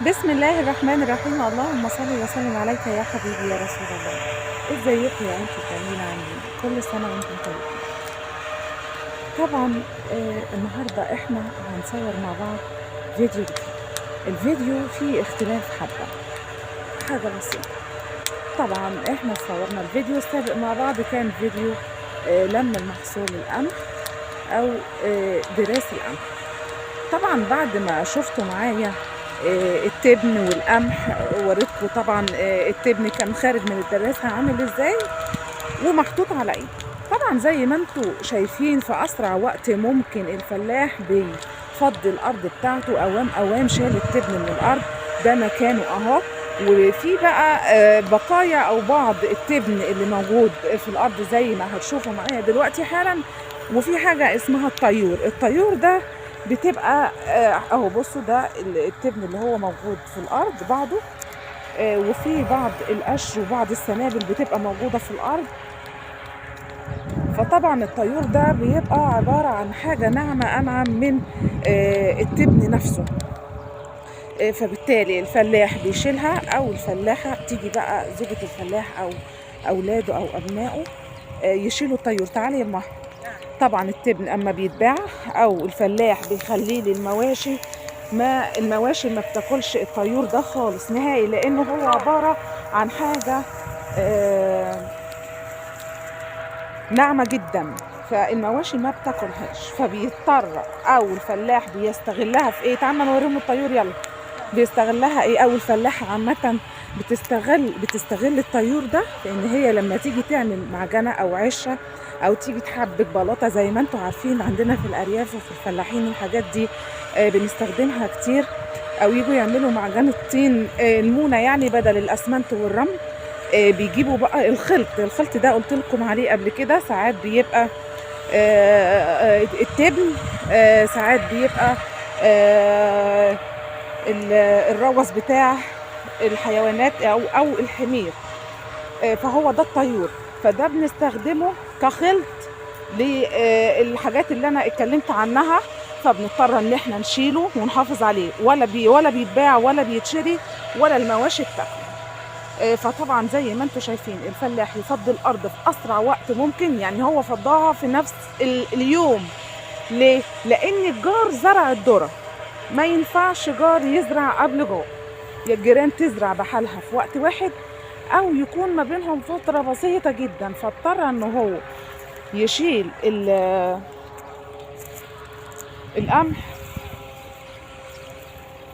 بسم الله الرحمن الرحيم. اللهم صل وسلم عليك يا حبيبي يا رسول الله. ازيكم يا انتوا الجميلة عاملين؟ كل سنة وانتم طيبين. طبعا النهاردة احنا هنصور مع بعض فيديو جديد. الفيديو فيه اختلاف حاجة بسيطة. طبعا احنا صورنا الفيديو السابق مع بعض، كان فيديو لم المحصول القمح او دراس القمح. طبعا بعد ما شفتوا معايا التبن والقمح، وريتكم طبعا التبن كان خارج من الدراسة عامل ازاي ومحطوط على ايه. طبعا زي ما انتوا شايفين في اسرع وقت ممكن الفلاح بيفضي الارض بتاعته، اوام شال التبن من الارض، ده مكانه اهو. وفي بقى بقايا او بعض التبن اللي موجود في الارض زي ما هتشوفوا معايا دلوقتي حالا. وفي حاجة اسمها الطيور ده بتبقى اهو بصوا، ده التبن اللي هو موجود في الارض بعضه، وفي بعض القش وبعض السنابل بتبقى موجودة في الارض. فطبعا الطيور ده بيبقى عبارة عن حاجة ناعمة انعم من التبن نفسه. فبالتالي الفلاح بيشيلها، او الفلاحة تيجي بقى زوجة الفلاح او اولاده او ابنائه يشيلوا الطيور. تعالي يا ماما. طبعا التبن اما بيتباع او الفلاح بيخليه للمواشي، المواشي ما بتاكلش الطيور ده خالص نهائي، لانه هو عبارة عن حاجة ناعمة جدا، فالمواشي ما بتاكلهاش. فبيضطر او الفلاح بيستغلها في ايه؟ تعالى نوريهم الطيور يلا. بيستغلها ايه؟ او الفلاحة عامة بتستغل الطيور ده، لان هي لما تيجي تعمل معجنة او عشة او تيجي تحبك بلاطة زي ما انتوا عارفين عندنا في الارياف وفي الفلاحين الحاجات دي بنستخدمها كتير، او يجوا يعملوا معجنة طين المونة يعني بدل الاسمنت والرمل. بيجيبوا بقى الخلط ده قلت لكم عليه قبل كده. ساعات بيبقى التبن، ساعات بيبقى الروث بتاع الحيوانات او الحمير. فهو ده الطيور، فده بنستخدمه كخلط للحاجات اللي انا اتكلمت عنها. فبنضطر ان احنا نشيله ونحافظ عليه، ولا بيتباع ولا بيتشري ولا المواشي بتاكله. فطبعا زي ما انتم شايفين الفلاح يفضي الارض في اسرع وقت ممكن، يعني هو فضاها في نفس اليوم. ليه؟ لان الجار زرع الذره، ما ينفعش جار يزرع قبل جار. يا الجيران تزرع بحالها في وقت واحد، او يكون ما بينهم فتره بسيطه جدا، فاضطر ان هو يشيل القمح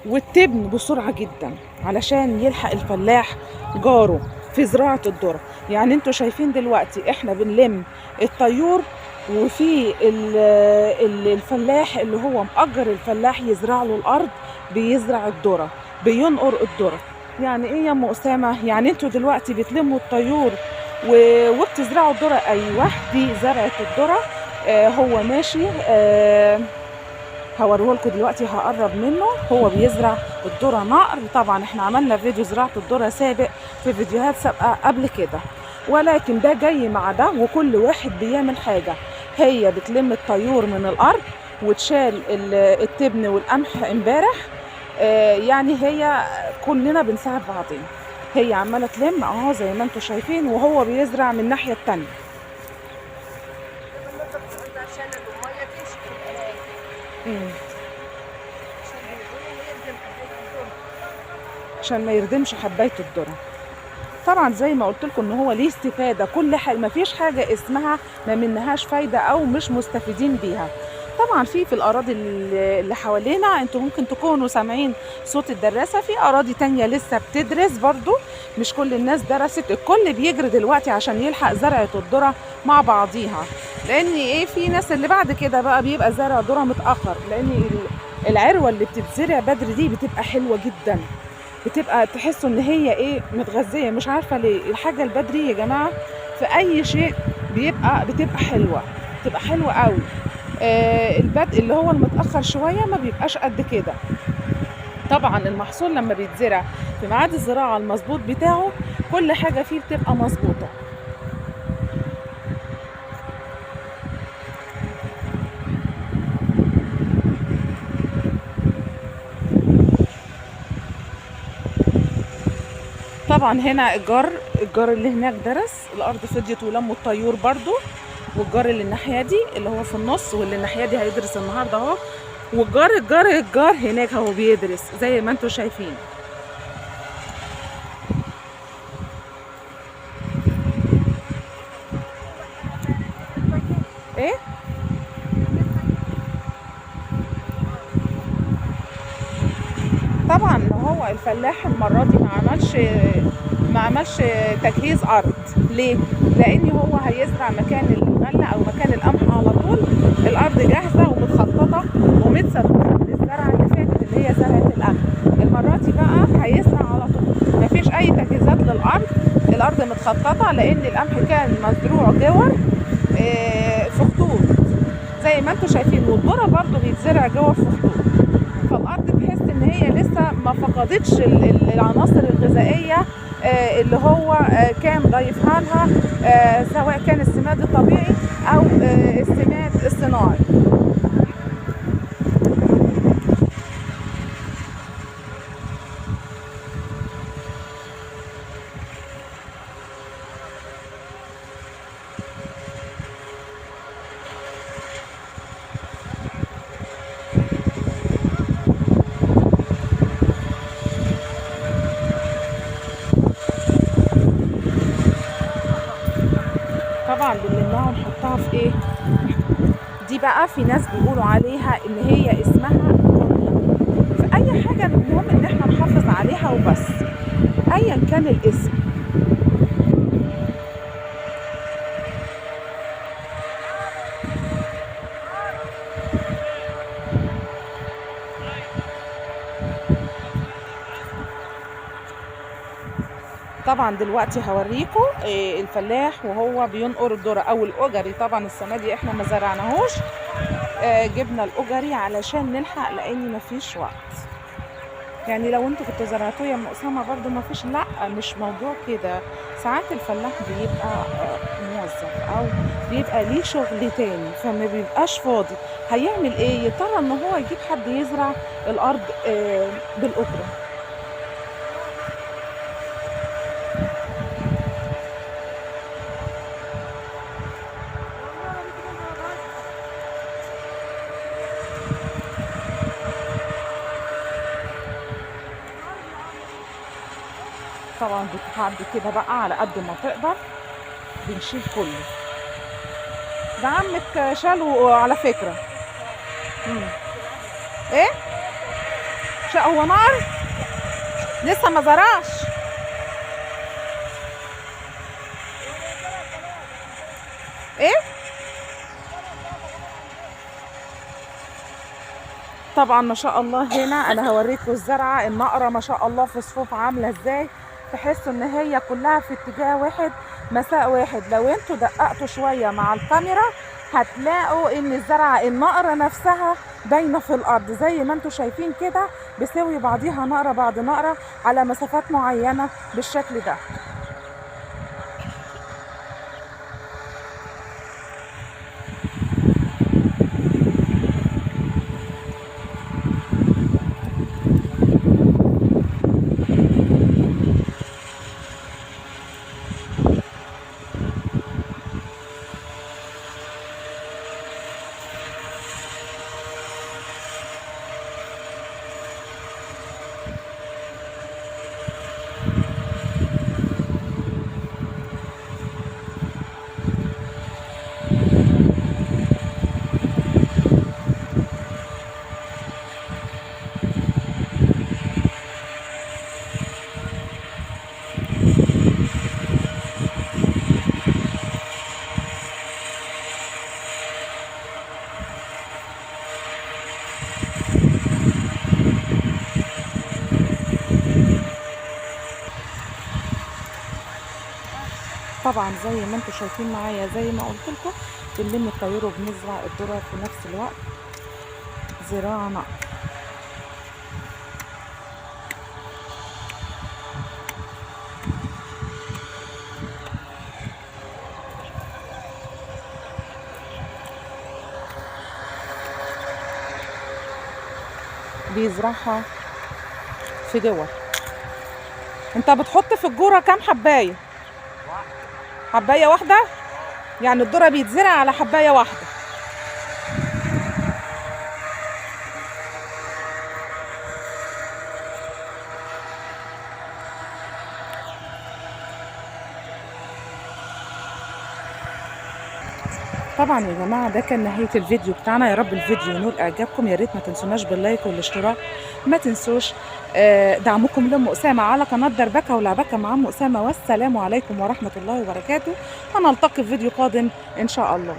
والتبن بسرعة جدا علشان يلحق الفلاح جاره في زراعة الذرة. يعني انتوا شايفين دلوقتي احنا بنلم الطيور، وفي الفلاح اللي هو مأجر الفلاح يزرع له الأرض، بيزرع الذرة، بينقر الذرة. يعني ايه يا ام أسامة؟ يعني انتوا دلوقتي بتلموا الطيور وبتزرعوا الذرة. ايوه، دي زرعة الذرة. هو ماشي. هوريه لكم دلوقتي، هقرب منه. هو بيزرع الذره نقر. طبعا احنا عملنا فيديو زراعه الذره سابق في فيديوهات سابقه قبل كده، ولكن ده جاي مع ده، وكل واحد بيعمل حاجه. هي بتلم الطيور من الارض وتشال التبن والقمح امبارح. يعني هي كلنا بنساعد بعضين. هي عماله تلم اهو زي ما انتم شايفين، وهو بيزرع من الناحيه التانيه. عشان ما يردمش حبايه الذره. طبعا زي ما قلت لكم ان هو ليه استفاده، كل حاجه، ما فيش حاجه اسمها ما منهاش فايده او مش مستفيدين بيها. طبعا في الاراضي اللي حوالينا انتوا ممكن تكونوا سامعين صوت الدراسه، في اراضي تانية لسه بتدرس برضو، مش كل الناس درست. الكل بيجري دلوقتي عشان يلحق زرعه الذره مع بعضيها، لان ايه، في ناس اللي بعد كده بقى بيبقى زرع ذره متاخر، لان العروه اللي بتتزرع بدري دي بتبقى حلوه جدا، بتبقى تحسوا ان هي ايه، متغذيه. مش عارفه ليه الحاجه البدري يا جماعه في اي شيء بتبقى حلوه، بتبقى حلوه قوي. البدء اللي هو المتاخر شويه ما بيبقاش قد كده. طبعا المحصول لما بيتزرع في ميعاد الزراعه المظبوط بتاعه، كل حاجه فيه بتبقى مظبوطه. طبعا هنا الجار اللي هناك درس الارض، فضيت ولموا الطيور برضو، والجار اللي الناحيه دي اللي هو في النص، واللي الناحيه دي هيدرس النهارده اهو، والجار هناك اهو بيدرس زي ما انتم شايفين. ايه طبعا هو الفلاح المره دي ما عملش تجهيز ارض. ليه؟ لان هو هيزرع مكان الغله او مكان القمح على طول، الارض جاهزه ومتخططه ومتثبته للزرعه اللي فاتت اللي هي زرعه القمح. المره دي بقى هيزرع على طول، مفيش اي تجهيزات للارض، الارض متخططه لان القمح كان مزروع جور في خطوط زي ما انتم شايفين، والذره برضو بيتزرع جور في خطوط. فالارض تحس ان هي لسه ما فقدتش العناصر الغذائيه اللي هو كان ضايفها لها، سواء كان السماد الطبيعي او السماد الصناعي. طبعا بنلمها ونحطها في ايه؟ دي بقى في ناس بيقولوا عليها ان هي اسمها باميه، في اي حاجه المهم ان احنا نحافظ عليها وبس ايا كان الاسم. طبعا دلوقتي هوريكم الفلاح وهو بينقر الذره او الاجري. طبعا السنه دي احنا ما زرعناهوش، جبنا الاجري علشان نلحق لان مفيش وقت. يعني لو انتوا كنتوا زرعتوه يا ام اسامه برضو مفيش، لا مش موضوع كده. ساعات الفلاح بيبقى موظف او بيبقى ليه شغل تاني فما بيبقاش فاضي، هيعمل ايه؟ يضطر ان هو يجيب حد يزرع الارض بالاجره. طبعا بتعدي كده بقى على قد ما تقدر، بنشيل كله. ده عمك شاله على فكرة. مم. ايه؟ هو نار لسه ما زرعش. ايه؟ طبعا ما شاء الله هنا انا هوريكم الزرعه النقره ما شاء الله في صفوف عامله ازاي، تحسوا ان هي كلها في اتجاه واحد مساء واحد. لو انتوا دققتوا شويه مع الكاميرا هتلاقوا ان الزرعه النقره نفسها باينه في الارض زي ما انتوا شايفين كده، بيساوي بعضيها نقره بعد نقره على مسافات معينه بالشكل ده. طبعا زي ما انتم شايفين معايا زي ما قلت لكم بنلم الطيور وبنزرع الذره في نفس الوقت زراعه نقر. بيزرعها في جوه. انت بتحط في الجوره كام حبايه؟ حبايه واحده؟ يعني الذره بيتزرع على حبايه واحده. طبعا يا جماعه ده كان نهايه الفيديو بتاعنا. يا رب الفيديو ينول اعجابكم. يا ريت ما تنسوناش باللايك والاشتراك. ما تنسوش دعمكم لام اسامه على قناه دربكه ولعبكه مع ام اسامه. والسلام عليكم ورحمه الله وبركاته، ونلتقي في فيديو قادم ان شاء الله.